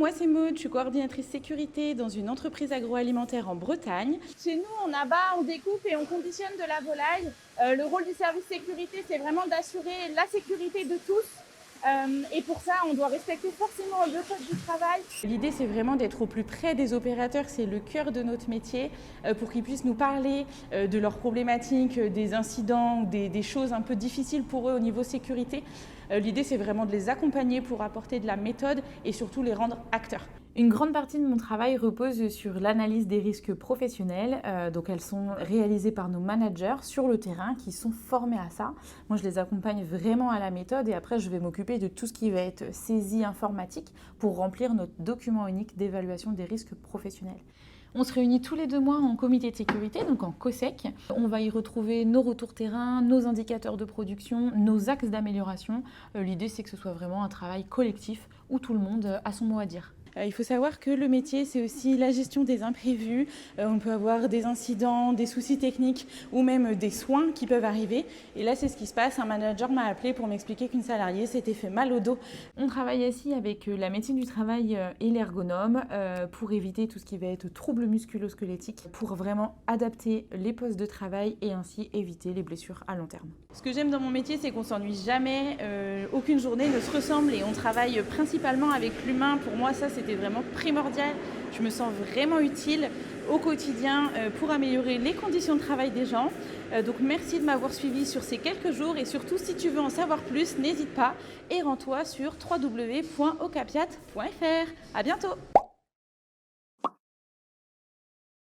moi c'est Maud, je suis coordinatrice sécurité dans une entreprise agroalimentaire en Bretagne. Chez nous, on abat, on découpe et on conditionne de la volaille. Le rôle du service sécurité, c'est vraiment d'assurer la sécurité de tous. Et pour ça, on doit respecter forcément le code du travail. L'idée, c'est vraiment d'être au plus près des opérateurs, c'est le cœur de notre métier, pour qu'ils puissent nous parler de leurs problématiques, des incidents, des choses un peu difficiles pour eux au niveau sécurité. L'idée, c'est vraiment de les accompagner pour apporter de la méthode et surtout les rendre acteurs. Une grande partie de mon travail repose sur l'analyse des risques professionnels. Donc elles sont réalisées par nos managers sur le terrain qui sont formés à ça. Moi, je les accompagne vraiment à la méthode et après, je vais m'occuper de tout ce qui va être saisie informatique pour remplir notre document unique d'évaluation des risques professionnels. On se réunit tous les 2 mois en comité de sécurité, donc en COSEC. On va y retrouver nos retours terrain, nos indicateurs de production, nos axes d'amélioration. L'idée, c'est que ce soit vraiment un travail collectif où tout le monde a son mot à dire. Il faut savoir que le métier, c'est aussi la gestion des imprévus. On peut avoir des incidents, des soucis techniques ou même des soins qui peuvent arriver. Et là, c'est ce qui se passe. Un manager m'a appelé pour m'expliquer qu'une salariée s'était fait mal au dos. On travaille aussi avec la médecine du travail et l'ergonome pour éviter tout ce qui va être troubles musculo-squelettiques, pour vraiment adapter les postes de travail et ainsi éviter les blessures à long terme. Ce que j'aime dans mon métier, c'est qu'on s'ennuie jamais. Aucune journée ne se ressemble et on travaille principalement avec l'humain. Pour moi, ça, c'était vraiment primordial. Je me sens vraiment utile au quotidien pour améliorer les conditions de travail des gens. Donc merci de m'avoir suivi sur ces quelques jours et surtout si tu veux en savoir plus, n'hésite pas et rends-toi sur www.ocapiat.fr. À bientôt.